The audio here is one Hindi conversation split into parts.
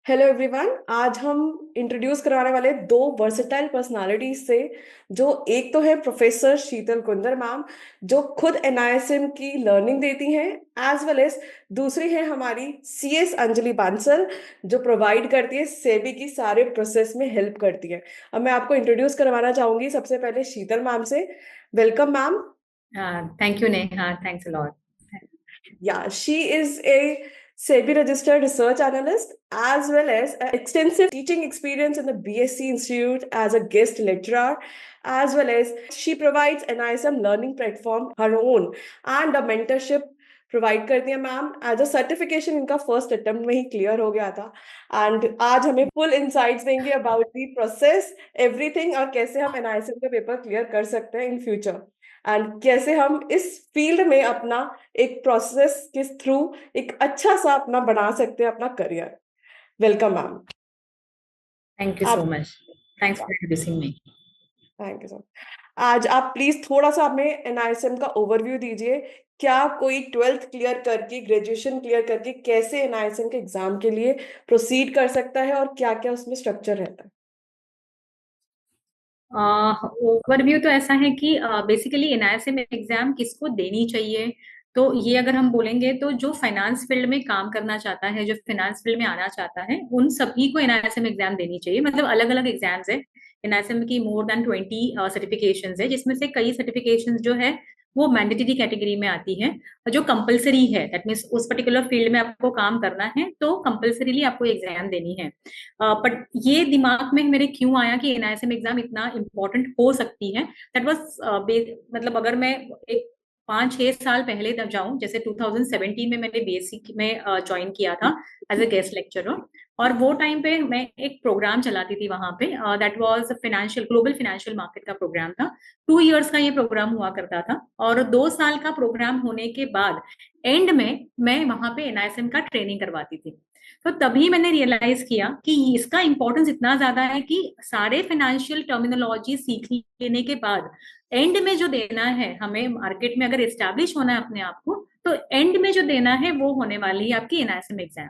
Hello everyone. आज हम इंट्रोड्यूस कराने वाले दो वर्सेटाइल पर्सनालिटीज से, जो एक तो है प्रोफेसर शीतल कुंदर मैम, जो खुद एनआईएसएम की लर्निंग देती हैं, एज वेल एज दूसरी है हमारी सीएस अंजलि बांसल, जो प्रोवाइड करती है सेबी की सारे प्रोसेस में हेल्प करती है। अब मैं आपको इंट्रोड्यूस करवाना चाहूंगी सबसे पहले शीतल मैम से। Welcome ma'am. Thank you, Neha. Thanks a lot. Yeah, she is a SEBI registered research analyst as well as extensive teaching experience in the BSc Institute as a guest lecturer, as well as she provides NISM learning platform her own and a mentorship provide करती है मैम। एज अ सर्टिफिकेशन इनका फर्स्ट अटेम्प्ट में ही क्लियर हो गया था, एंड आज हमें फुल इंसाइट्स देंगे अबाउट दी प्रोसेस, एवरीथिंग, और कैसे हम एनआईएसएम का पेपर क्लियर कर सकते हैं इन फ्यूचर, एंड कैसे हम इस फील्ड में अपना एक प्रोसेस के थ्रू एक अच्छा सा अपना बना सकते हैं अपना career. Welcome ma'am. Thank you so आप much. Thanks for introducing me. Thank you sir. आज आप प्लीज थोड़ा सा हमें एनआईएसएम का ओवरव्यू दीजिए। क्या कोई ट्वेल्थ क्लियर करके, ग्रेजुएशन क्लियर करके कैसे एनआईएसएम के एग्जाम के लिए प्रोसीड कर सकता है, और क्या क्या उसमें स्ट्रक्चर रहता है? ओवरव्यू तो ऐसा है कि बेसिकली एनआईएसएम एग्जाम किसको देनी चाहिए। तो ये अगर हम बोलेंगे तो जो फाइनेंस फील्ड में काम करना चाहता है, जो फाइनेंस फील्ड में आना चाहता है, उन सभी को एनआईएसएम एग्जाम देनी चाहिए। मतलब अलग अलग एग्जाम्स है। एनआईएसएम की मोर देन 20 सर्टिफिकेशंस है, जिसमें से कई सर्टिफिकेशंस जो है वो मैंडेटरी कैटेगरी में आती है, जो कंपलसरी है। दैट मीन्स उस पर्टिकुलर फील्ड में आपको काम करना है तो कंपलसरीली आपको एग्जाम देनी है। बट ये दिमाग में मेरे क्यों आया कि एनआईएसएम एग्जाम इतना इम्पोर्टेंट हो सकती है। दैट वाज मतलब अगर मैं एक 5-6 साल पहले तक जाऊं, जैसे 2017 में मैंने बीएससी में ज्वाइन किया था एज अ गेस्ट लेक्चरर। और वो टाइम पे मैं एक प्रोग्राम चलाती थी वहां पे, that was financial global financial market का प्रोग्राम था। 2 इयर्स का ये प्रोग्राम हुआ करता था, और 2 साल का प्रोग्राम होने के बाद एंड में मैं वहां पे एनआईएसएम का ट्रेनिंग करवाती थी। तो तभी मैंने रियलाइज किया कि इसका इंपॉर्टेंस इतना ज्यादा है कि सारे फाइनेंशियल टर्मिनोलॉजी सीख लेने के बाद एंड में जो देना है हमें मार्केट में, अगर एस्टैब्लिश होना है अपने आप को, तो एंड में जो देना है वो होने वाली है आपकी एनआईएसएम एग्जाम।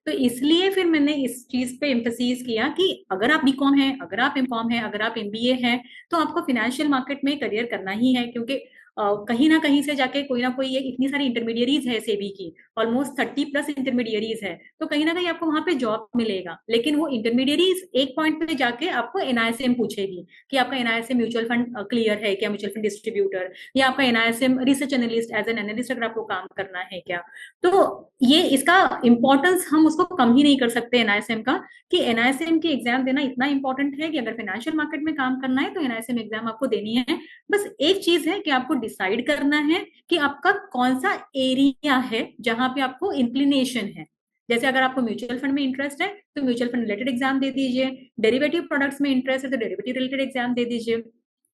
तो इसलिए फिर मैंने इस चीज पे एम्फोसिस किया कि अगर आप बीकॉम है, अगर आप एमकॉम है, अगर आप एमबीए है, तो आपको फाइनेंशियल मार्केट में करियर करना ही है। क्योंकि कहीं ना कहीं से जाके कोई ना कोई, ये इतनी सारी इंटरमीडियरीज है सेबी की, ऑलमोस्ट 30+ इंटरमीडियरीज है, तो कहीं ना कहीं आपको वहां पे जॉब मिलेगा। लेकिन वो इंटरमीडियरीज एक पॉइंट पे जाके आपको एनआईएसएम पूछेगी कि आपका एनआईएसएम म्यूचुअल फंड क्लियर है क्या, म्यूचुअल फंड डिस्ट्रीब्यूटर, या आपका NISM research analyst, as an analyst अगर आपको काम करना है क्या। तो ये इसका इंपॉर्टेंस हम उसको कम ही नहीं कर सकते एनआईएसएम का, कि एनआईएसएम की एग्जाम देना इतना इंपॉर्टेंट है कि अगर फाइनेंशियल मार्केट में काम करना है तो एनआईएसएम एग्जाम आपको देनी है। बस एक चीज है कि आपको डिसाइड करना है कि आपका कौन सा एरिया है जहां पे आपको इंक्लिनेशन है। जैसे अगर आपको म्यूचुअल फंड में इंटरेस्ट है तो म्यूचुअल फंड रिलेटेड एग्जाम दे दीजिए। डेरिवेटिव प्रोडक्ट्स में इंटरेस्ट है तो डेरिवेटिव रिलेटेड एग्जाम दे दीजिए।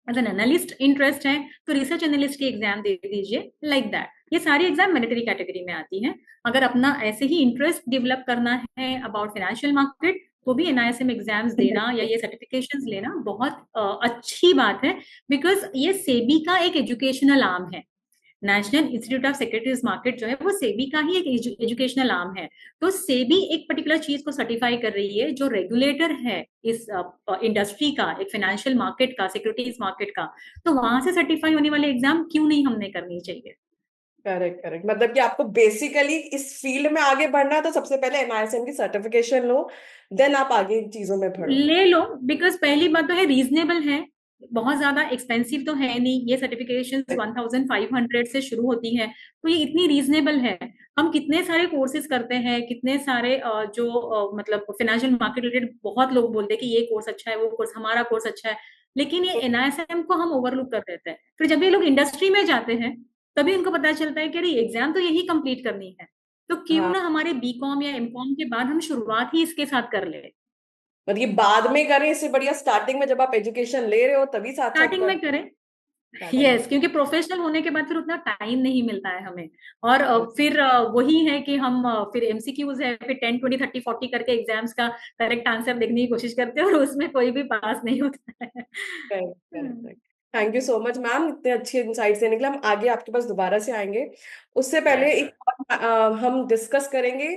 एज एन एनालिस्ट इंटरेस्ट है तो रिसर्च एनालिस्ट की एग्जाम दे दीजिए, लाइक दैट। ये सारी एग्जाम मैंडेटरी कैटेगरी में आती हैं। अगर अपना ऐसे ही इंटरेस्ट डेवलप करना है अबाउट फाइनेंशियल मार्केट, तो भी एनआईएसएम एग्जाम्स देना या ये सर्टिफिकेशंस लेना बहुत अच्छी बात है। बिकॉज ये सेबी का एक एजुकेशनल आर्म है। National institute of securities market जो है वो सेबी का ही एक एजुकेशनल आर्म है। तो सेबी एक पर्टिकुलर चीज को सर्टिफाई कर रही है, जो रेगुलेटर है इस इंडस्ट्री का, एक फाइनेंशियल मार्केट का, सिक्योरिटीज मार्केट का। तो वहां से सर्टिफाई होने वाले एग्जाम क्यों नहीं हमने करनी चाहिए। करेक्ट करेक्ट, मतलब कि आपको बेसिकली इस फील्ड में आगे बढ़ना है तो सबसे पहले एनआईएसएम की सर्टिफिकेशन लो, देन आप आगे इन चीजों में बढ़ो। ले लो। बिकॉज पहली बात तो है रीजनेबल है, बहुत ज्यादा एक्सपेंसिव तो है नहीं। ये सर्टिफिकेशन 1500 से शुरू होती है, तो ये इतनी रीजनेबल है। हम कितने सारे कोर्सेज करते हैं, कितने सारे जो मतलब फाइनेंशियल मार्केट रिलेटेड, बहुत लोग बोलते हैं कि ये कोर्स अच्छा है, वो कोर्स, हमारा कोर्स अच्छा है। लेकिन ये एनआईएसएम को हम ओवरलुक कर देते हैं। फिर जब ये लोग इंडस्ट्री में जाते हैं तभी उनको पता चलता है कि अरे एग्जाम तो यही कंप्लीट करनी है, तो क्यों हाँ, ना हमारे बीकॉम या एमकॉम के बाद हम शुरुआत ही इसके साथ कर ले। मतलब ये बाद में करें इससे बढ़िया स्टार्टिंग में जब आप एजुकेशन ले रहे हो तभी साथ साथ स्टार्टिंग कर में करें। स्टार्टिंग में। यस, क्योंकि प्रोफेशनल होने के बाद फिर उतना टाइम नहीं मिलता है हमें। और फिर वही है कि हम फिर एमसीक्यूज है, फिर 10, 20, 30, 40 करके एग्जाम्स का करेक्ट आंसर देखने की कोशिश करते हैं, और उसमें कोई भी पास नहीं होता है। Correct hmm. Correct. Thank you so much ma'am, इतने अच्छे इंसाइट्स देने के लिए। हम आगे आपके पास दोबारा से आएंगे। उससे पहले यस। एक और, हम डिस्कस करेंगे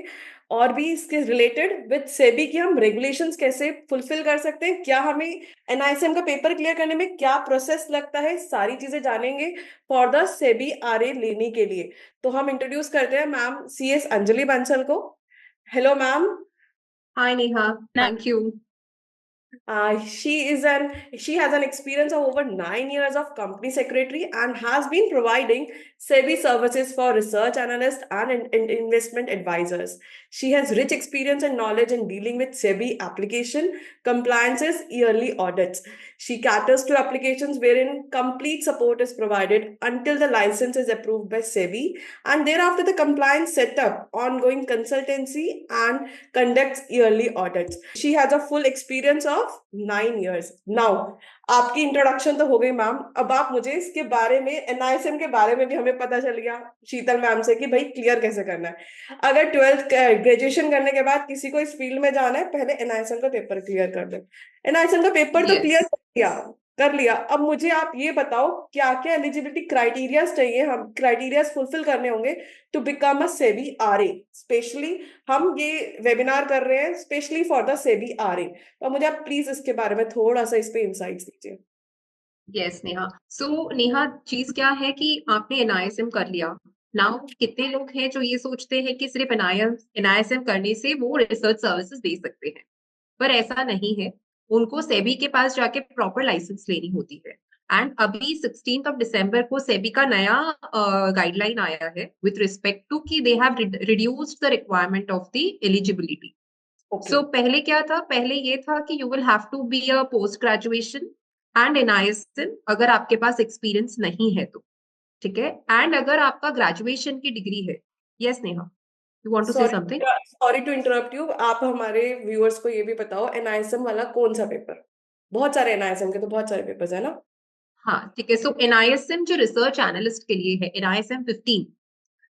और भी इसके रिलेटेड विद सेबी की हम रेगुलेशंस कैसे फुलफिल कर सकते हैं, क्या हमें एनआईएसएम का पेपर क्लियर करने में क्या प्रोसेस लगता है, सारी चीजें जानेंगे फॉर द सेबी आरए लेने के लिए। तो हम इंट्रोड्यूस करते हैं मैम CS अंजलि बंसल को। Hello ma'am. Hi Neha, thank you. She has an experience of over 9 years of company secretary and has been providing SEBI services for research analysts and investment advisors. She has rich experience and knowledge in dealing with SEBI application compliances yearly audits. She caters to applications wherein complete support is provided until the license is approved by SEBI, and thereafter the compliance setup, ongoing consultancy, and conducts yearly audits. She has a full experience of 9 years. Now, आपकी इंट्रोडक्शन तो हो गई मैम, अब आप मुझे इसके बारे में एनआईएसएम के बारे में भी हमें पता चल गया शीतल मैम से कि भाई क्लियर कैसे करना है। अगर 12th ग्रेजुएशन करने के बाद किसी को इस फील्ड में जाना है, पहले एनआईएसएम का पेपर क्लियर कर दे। एनआईएसएम का पेपर तो क्लियर Yes. कर लिया, अब मुझे आप ये बताओ क्या क्या एलिजिबिलिटी क्राइटेरियाज चाहिए, हम क्राइटेरियाज फुलफिल करने होंगे to become a SEBI RA. Specially हम ये वेबिनार कर रहे हैं specially for the SEBI RA, तो मुझे आप प्लीज इसके बारे में थोड़ा सा इस पे इंसाइट्स दीजिए। Yes, नेहा। नेहा, चीज क्या है कि आपने एनआईएसएम कर लिया। नाउ कितने लोग हैं जो ये सोचते हैं कि सिर्फ एनआईएसएम करने से वो रिसर्च सर्विसेज दे सकते हैं, पर ऐसा नहीं है। उनको सेबी के पास जाके प्रॉपर लाइसेंस लेनी होती है। एंड अभी 16 दिसंबर को सेबी का नया गाइडलाइन आया है विथ रिस्पेक्ट टू कि they have reduced the requirement of the eligibility. So पहले क्या था, पहले ये था कि you will have to be a post graduation and NISM अगर आपके पास एक्सपीरियंस नहीं है तो, ठीक है। एंड अगर आपका ग्रेजुएशन की डिग्री है। Yes Neha, you want to say something? Sorry to interrupt you, आप हमारे व्यूअर्स को ये भी बताओ एनआईएसएम वाला कौन सा पेपर, बहुत सारे एनआईएसएम के तो बहुत सारे पेपर्स है ना। हाँ ठीक है। सो एनआईएसएम जो रिसर्च एनालिस्ट के लिए है, NISM 15,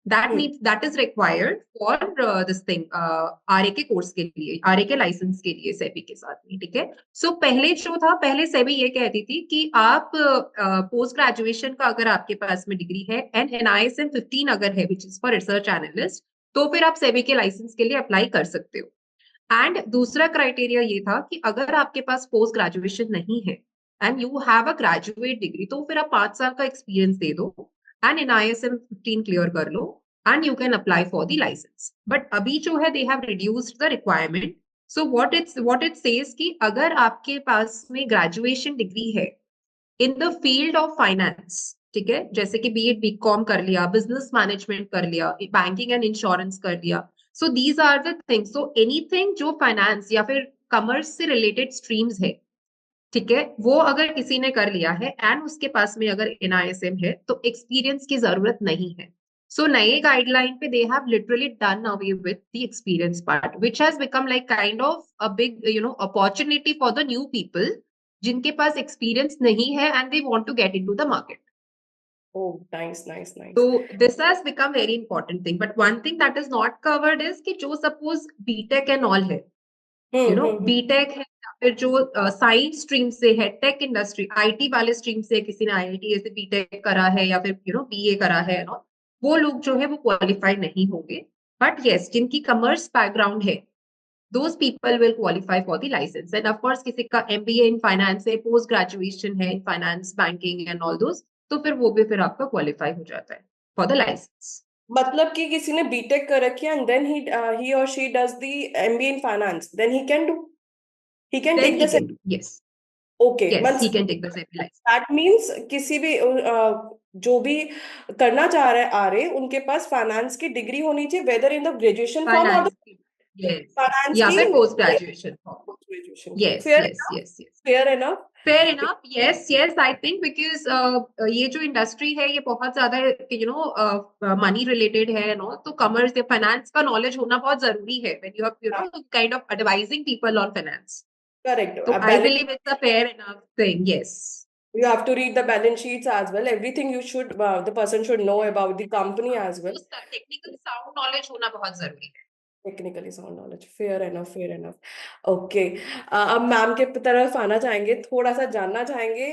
that is required for this thing RA के कोर्स के लिए, आरए के लाइसेंस के लिए सेबी के साथ में, ठीक है। सो पहले जो था, पहले सेबी ये कहती थी कि आप पोस्ट ग्रेजुएशन का अगर आपके पास में डिग्री है एंड एनआईएसएम 15 अगर है which is for research analyst, तो फिर आप सेबी के लाइसेंस के लिए अप्लाई कर सकते हो। एंड दूसरा क्राइटेरिया ये था कि अगर आपके पास पोस्ट ग्रेजुएशन नहीं है and you have a graduate degree, तो फिर आप 5 साल का एक्सपीरियंस दे दो एंड एनआईएसएम 15 क्लियर कर लो and you can apply for the license. But अभी जो है they have reduced the requirement. So what it says कि अगर आपके पास में graduation degree है in the field of finance, ठीक है, जैसे कि B.Ed BCom कर लिया, business management कर लिया, banking and insurance कर लिया, so these are the things. So anything जो finance या फिर commerce से related streams है, ठीक है, वो अगर किसी ने कर लिया है एंड उसके पास में अगर एनआईएसएम है तो एक्सपीरियंस की जरूरत नहीं है। सो नए गाइडलाइन पे they have literally done away with the experience part which has become like kind of a big opportunity for the new people जिनके पास एक्सपीरियंस नहीं है and they want to get into the market. Oh, nice, nice, nice. So this has become very important thing. But one thing that is not covered is कि जो suppose BTech and all है, बीटेक है या फिर जो साइंस स्ट्रीम से है, टेक इंडस्ट्री, आईटी वाले स्ट्रीम से किसी ने आईआईटी ऐसे बीटेक करा है या फिर बीए करा है ना, वो लोग जो है वो क्वालिफाइड नहीं होंगे। बट यस, जिनकी कॉमर्स बैकग्राउंड है, those people will qualify for the licence. And of course किसी का एमबीए इन फाइनेंस है, पोस्ट ग्रेजुएशन है in finance, banking and all those, तो फिर वो भी फिर आपका क्वालिफाई हो जाता है फॉर द लाइसेंस। मतलब कि किसी ने बीटेक कर रखी है एंड देन ही और she does the MBA in finance, then he can take this. Yes, okay, yes, he can take the SEBI licence. That means किसी भी जो भी करना चाह रहे आ रहे उनके पास फाइनेंस की डिग्री होनी चाहिए, whether in the graduation form और फाइनेंस या की फिर post graduation form. Graduation. Yes, fair yes, yes, yes. Fair enough. Fair enough. Yes, yes. I think because ये जो इंडस्ट्री है ये बहुत ज्यादा मनी रिलेटेड है नो, तो कॉमर्स या फाइनेंस का नॉलेज होना बहुत जरूरी है when you are kind of advising people on finance. Correct. तो I believe it's a fair enough thing. Yes. You have to read the balance sheets as well. Everything you should, the person should know about the company as well. Technical sound knowledge होना बहुत जरूरी है। Technically sound knowledge, fair enough, fair enough. Okay, अब मैम के तरफ आना चाहेंगे, थोड़ा सा जानना चाहेंगे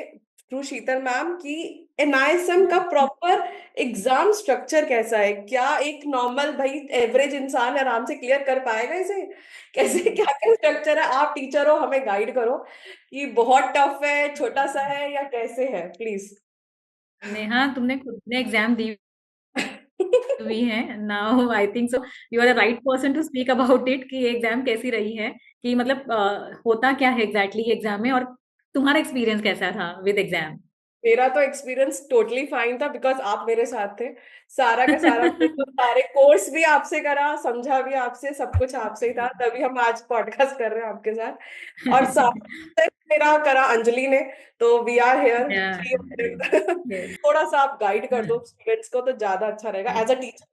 थ्रू शीतल मैम कि एनआईएसएम का प्रॉपर एग्जाम स्ट्रक्चर कैसा है, क्या एक नॉर्मल भाई एवरेज इंसान आराम से क्लियर कर पाएगा इसे, कैसे क्या क्या स्ट्रक्चर है, आप टीचर हो हमें गाइड करो कि बहुत टफ है, छोटा सा है या कैसे है प्लीज। नेहा, तुमने खुद ने एग्जाम दी हुई है। Now I think so you are the right person to speak about it कि एग्जाम कैसी रही है, कि मतलब होता क्या है एग्जैक्टली एग्जाम में, और तुम्हारा एक्सपीरियंस कैसा था विद एग्जाम। मेरा तो एक्सपीरियंस टोटली फाइन था बिकॉज आप मेरे साथ थे, सारा का सारा तो सारे कोर्स भी आपसे करा, समझा भी आपसे, सब कुछ आपसे ही था, तभी हम आज पॉडकास्ट कर रहे हैं आपके साथ। और साथ मेरा करा अंजलि ने, तो वी आर हेयर। थोड़ा सा आप गाइड कर दो स्टूडेंट्स को तो ज्यादा अच्छा रहेगा एज अ टीचर।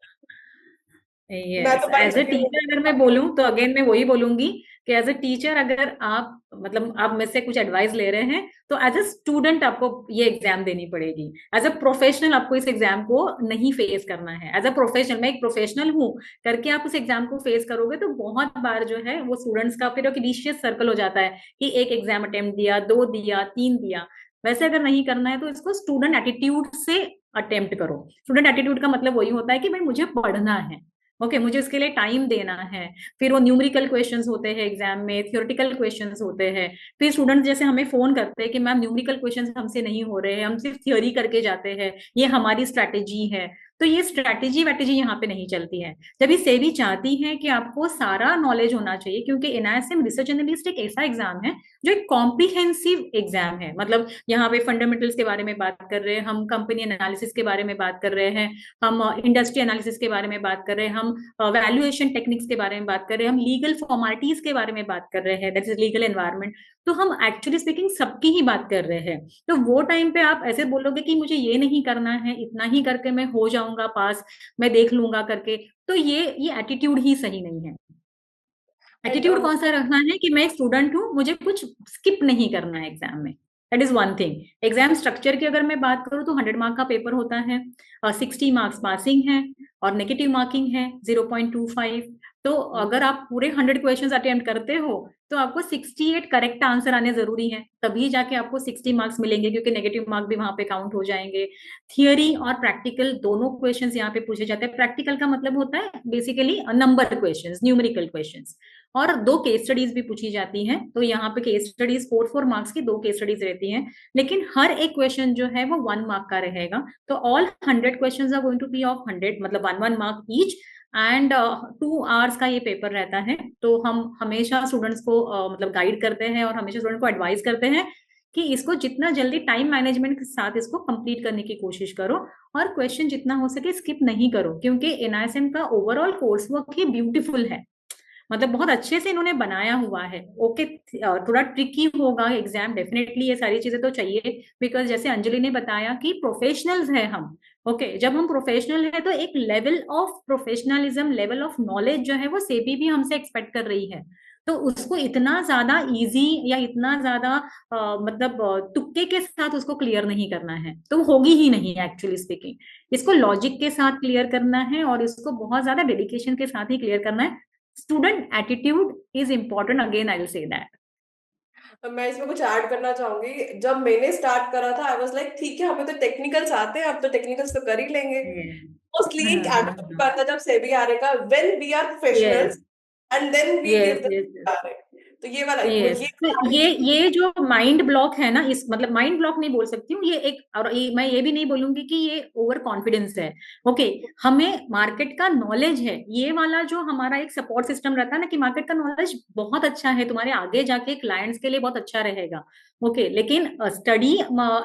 मैं यस, तो भाई एज अ टीचर अगर मैं बोलूं तो अगेन मैं वही बोलूंगी कि एज अ टीचर अगर आप मतलब आप मुझसे कुछ एडवाइस ले रहे हैं तो एज अ स्टूडेंट आपको ये एग्जाम देनी पड़ेगी। एज अ प्रोफेशनल आपको इस एग्जाम को नहीं फेस करना है। एज अ प्रोफेशनल, मैं एक प्रोफेशनल हूँ करके आप उस एग्जाम को फेस करोगे तो बहुत बार जो है वो स्टूडेंट्स का फिर एक विशियस सर्कल हो जाता है कि एक एग्जाम अटेम्प्ट दिया, दो दिया, तीन दिया। वैसे अगर नहीं करना है तो इसको स्टूडेंट एटीट्यूड से अटेम्प्ट करो। स्टूडेंट एटीट्यूड का मतलब वही होता है कि भाई मुझे पढ़ना है, ओके मुझे उसके लिए टाइम देना है। फिर वो न्यूमेरिकल क्वेश्चंस होते हैं एग्जाम में, थियोरेटिकल क्वेश्चंस होते हैं। फिर स्टूडेंट जैसे हमें फोन करते हैं कि मैम न्यूमेरिकल क्वेश्चंस हमसे नहीं हो रहे हैं, हम सिर्फ थियोरी करके जाते हैं, ये हमारी स्ट्रैटेजी है। तो ये स्ट्रैटेजी वैटेजी यहाँ पे नहीं चलती है। जब ये सेबी चाहती है कि आपको सारा नॉलेज होना चाहिए, क्योंकि एनआईएसएम रिसर्च एनालिस्ट एक ऐसा एग्जाम है जो एक कॉम्प्रिहेंसिव एग्जाम है। मतलब यहाँ पे फंडामेंटल्स के बारे में बात कर रहे हैं हम, कंपनी एनालिसिस के बारे में बात कर रहे हैं हम, इंडस्ट्री एनालिसिस के बारे में बात कर रहे हैं हम, वैल्यूएशन टेक्निक्स के बारे में बात कर रहे हैं हम, लीगल फॉर्मेलिटीज के बारे में बात कर रहे हैं, दैट इज लीगल एनवायरनमेंट। तो हम एक्चुअली स्पीकिंग सबकी ही बात कर रहे हैं। तो वो टाइम पे आप ऐसे बोलोगे कि मुझे ये नहीं करना है, इतना ही करके मैं हो जाऊंगा पास, मैं देख लूंगा करके, तो ये एटीट्यूड ही सही नहीं है। एंड एटीट्यूड कौन सा रखना है कि मैं एक स्टूडेंट हूँ, मुझे कुछ स्किप नहीं करना है एग्जाम में। That is one thing. Exam structure की अगर मैं बात करूँ तो 100 मार्क का पेपर होता है, और 60 मार्क्स पासिंग है, और नेगेटिव मार्किंग है 0.25। तो अगर आप पूरे 100 क्वेश्चन अटेम्प्ट करते हो तो आपको 68 करेक्ट आंसर आने जरूरी है, तभी जाके आपको 60 मार्क्स मिलेंगे, क्योंकि नेगेटिव मार्क भी वहां पे काउंट हो जाएंगे। थियरी और प्रैक्टिकल दोनों क्वेश्चंस यहाँ पे पूछे जाते हैं। प्रैक्टिकल का मतलब होता है basically number questions, numerical questions, और दो केस स्टडीज भी पूछी जाती हैं। तो यहाँ पे केस स्टडीज 4 4 मार्क्स की दो केस स्टडीज रहती हैं, लेकिन हर एक क्वेश्चन जो है वो 1 मार्क का रहेगा। तो all 100 question are going to be of 100, मतलब 1 1 मार्क ईच। एंड 2 आवर्स का ये पेपर रहता है। तो हम हमेशा स्टूडेंट्स को मतलब गाइड करते हैं और हमेशा स्टूडेंट को एडवाइस करते हैं कि इसको जितना जल्दी टाइम मैनेजमेंट के साथ इसको कंप्लीट करने की कोशिश करो, और क्वेश्चन जितना हो सके स्किप नहीं करो, क्योंकि एनआईएसएम का ओवरऑल कोर्स वर्क ही ब्यूटीफुल है। मतलब बहुत अच्छे से इन्होंने बनाया हुआ है। ओके, थोड़ा ट्रिकी होगा एग्जाम डेफिनेटली, ये सारी चीजें तो चाहिए, बिकॉज जैसे अंजलि ने बताया कि प्रोफेशनल्स है हम। ओके, जब हम प्रोफेशनल है तो एक level of professionalism, level of knowledge जो है वो सेबी भी हमसे एक्सपेक्ट कर रही है। तो उसको इतना ज्यादा इजी या इतना ज्यादा मतलब तुक्के के साथ उसको क्लियर नहीं करना है, तो होगी ही नहीं एक्चुअली स्पीकिंग। इसको लॉजिक के साथ क्लियर करना है और इसको बहुत ज्यादा डेडिकेशन के साथ ही क्लियर करना है। Student attitude is important, again I will say that. तो मैं इसमें कुछ ऐड करना चाहूंगी, जब मैंने स्टार्ट करा था आई वाज लाइक ठीक है हमें तो टेक्निकल्स आते हैं, अब तो टेक्निकल्स तो कर ही लेंगे। मोस्टली एक एटीट्यूड आता है जब सेबी आ रहेगा, when we are yes, professionals and then we give yes, the yes, आ रहे। तो ये वाला यस। ये तो ये जो माइंड ब्लॉक है ना, इस मतलब माइंड ब्लॉक नहीं बोल सकती हूँ ये एक, और मैं ये भी नहीं बोलूंगी कि ये ओवर कॉन्फिडेंस है। ओके, हमें मार्केट का नॉलेज है, ये वाला जो हमारा एक सपोर्ट सिस्टम रहता है ना कि मार्केट का नॉलेज बहुत अच्छा है, तुम्हारे आगे जाके क्लाइंट्स के लिए बहुत अच्छा रहेगा। ओके, लेकिन स्टडी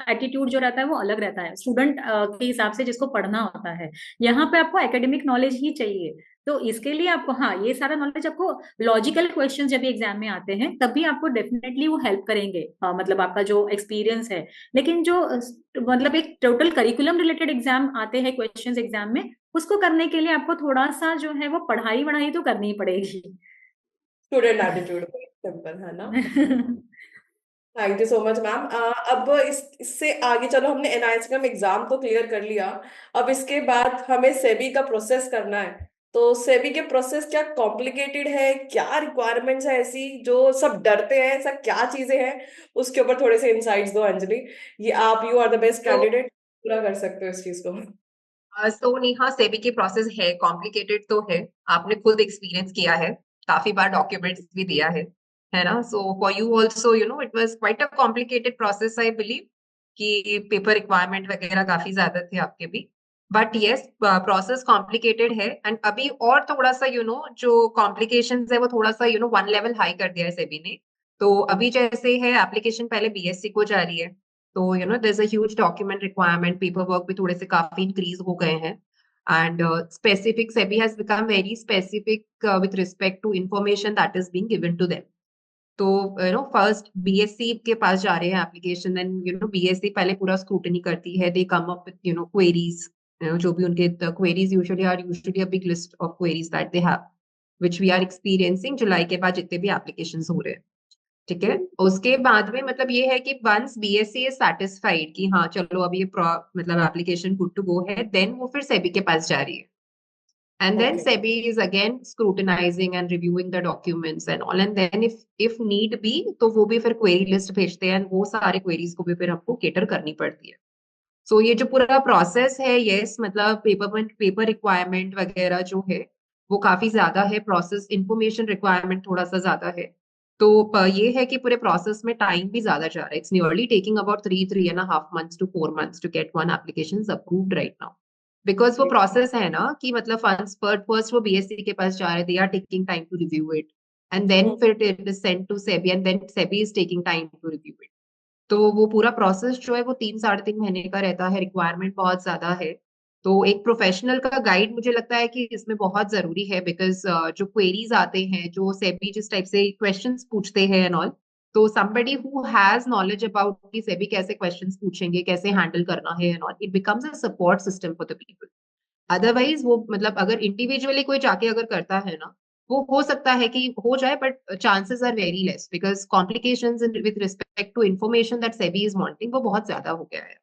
एटीट्यूड जो रहता है वो अलग रहता है स्टूडेंट के हिसाब से जिसको पढ़ना होता है। यहाँ पे आपको एकेडमिक नॉलेज ही चाहिए। तो इसके लिए आपको, हाँ, ये सारा नॉलेज आपको, लॉजिकल क्वेश्चन जब भी एग्जाम में आते हैं तभी आपको डेफिनेटली वो हेल्प करेंगे, मतलब आपका जो एक्सपीरियंस है। लेकिन जो मतलब एक टोटल करिकुलम रिलेटेड एग्जाम आते हैं क्वेश्चंस एग्जाम में, उसको करने के लिए आपको थोड़ा सा जो है वो पढ़ाई वढ़ाई तो करनी ही पड़ेगी। स्टूडेंट एटीट्यूड सिंपल है ना। Thank you so much ma'am. अब इससे आगे चलो, हमने एनआईएसएम एग्जाम तो क्लियर कर लिया, अब इसके बाद हमें सेबी का प्रोसेस करना है। तो सेबी के प्रोसेस क्या कॉम्प्लिकेटेड है, क्या रिक्वायरमेंट्स है ऐसी जो सब डरते हैं, ऐसा क्या चीजें हैं, उसके ऊपर थोड़े से इंसाइट्स दो अंजलि। ये आप, यू आर द बेस्ट तो कैंडिडेट, पूरा कर सकते हो इस चीज को। सो नेहा, सेबी की प्रोसेस है कॉम्प्लिकेटेड तो है, आपने खुद एक्सपीरियंस किया है, काफी बार डॉक्यूमेंट्स भी दिया है ना। So for you also you know it was quite a complicated process I believe, कि पेपर रिक्वायरमेंट वगैरह काफी ज्यादा थे आपके भी। बट यस, प्रोसेस कॉम्प्लिकेटेड है, एंड अभी और थोड़ा सा जो कॉम्प्लिकेशंस है वो थोड़ा सा वन लेवल हाई कर दिया है सेबी ने। तो अभी जैसे है एप्लीकेशन पहले बीएससी को जा रही है, तो there is a huge document requirement, paper work भी थोड़े से काफी इंक्रीज हो गए हैं। And specific SEBI has become very specific with respect to information that is being given to them. तो फर्स्ट बीएससी के पास जा रहे हैं एप्लीकेशन, एंड बीएससी पहले पूरा स्क्रूटनी करती है, they come up with queries, जो भी उनके queries usually a big list of queries that they have, which we are experiencing जुलाई के बाद जितने भी एप्लीकेशंस हो रहे हैं। ठीक है, उसके बाद में मतलब ये है कि वंस बीएससी इज सेटिस्फाइड कि हाँ चलो अब ये मतलब एप्लीकेशन गुड टू गो है, देन वो फिर सेबी के पास जा रही है, and then okay. SEBI is again scrutinizing and reviewing the documents and all, and then if need be तो वो भी फिर query list भेजते हैं, and वो सारे queries को भी फिर हमको cater करनी पड़ती है। सो ये जो पूरा प्रोसेस है, यस मतलब पेपर रिक्वायरमेंट वगैरह जो है वो काफी ज्यादा है, प्रोसेस इंफॉर्मेशन रिक्वायरमेंट थोड़ा सा ज्यादा है। तो ये है कि पूरे प्रोसेस में टाइम भी ज्यादा जा रहा है, it's nearly taking about 3.5 months to 4 months to get one application approved right now, because वो प्रोसेस है ना कि मतलब फर्स्ट वो बीएससी के पास जा रहे, they are taking time to review it, and then फिर it is sent to SEBI, and then SEBI is taking time to review it. तो वो पूरा प्रोसेस जो है वो 3 साढ़े 3 महीने का रहता है, रिक्वायरमेंट बहुत ज्यादा है। तो एक प्रोफेशनल का गाइड मुझे लगता है कि इसमें बहुत जरूरी है, बिकॉज जो क्वेरीज आते हैं, जो सेबी जिस टाइप से क्वेश्चंस पूछते हैं एंड ऑल, तो somebody who has knowledge about कि सेबी कैसे क्वेश्चंस पूछेंगे, कैसे हैंडल करना है and all, it becomes a support system for the people. Otherwise वो मतलब अगर इंडिविजुअली कोई जाके अगर करता है ना, वो हो सकता है कि हो जाए, but chances are very less, because complications with respect to information that SEBI is wanting वो बहुत ज्यादा हो गया है।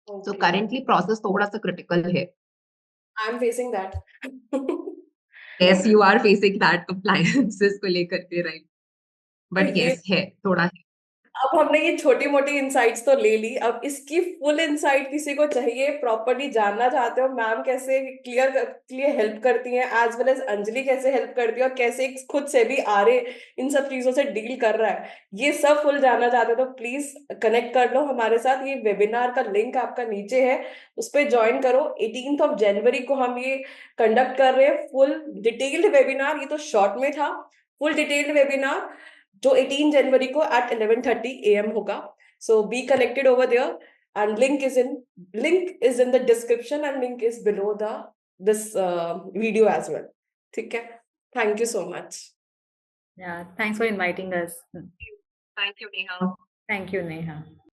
सो ओके, करेंटली प्रोसेस थोड़ा सा क्रिटिकल है। I am facing that. Yes, you are facing that compliances को लेकर के, राइट। तो बट ये, यस है, थोड़ा है। अब हमने ये छोटी मोटी इंसाइट्स तो ले ली, अब इसकी फुल इंसाइट किसी को चाहिए, प्रॉपर्ली जानना चाहते हो मैम कैसे क्लियर हेल्प करती हैं, एज वेल एज अंजलि कैसे हेल्प करती है, और कैसे एक खुद से भी आ रहे इन सब चीजों से डील कर रहा है, ये सब फुल जानना चाहते हो तो प्लीज कनेक्ट कर लो हमारे साथ। ये वेबिनार का लिंक आपका नीचे है, उस पर ज्वाइन करो। 18 जनवरी को हम ये कंडक्ट कर रहे हैं फुल डिटेल्ड वेबिनार, ये तो शॉर्ट में था, फुल डिटेल्ड वेबिनार जो 18 जनवरी को एट 11:30 AM होगा। So be connected over there, and link is in the description, and link is below the this video as well. ठीक है, thank you so much. Yeah, thanks for inviting us. Thank you Neha. Thank you, Neha.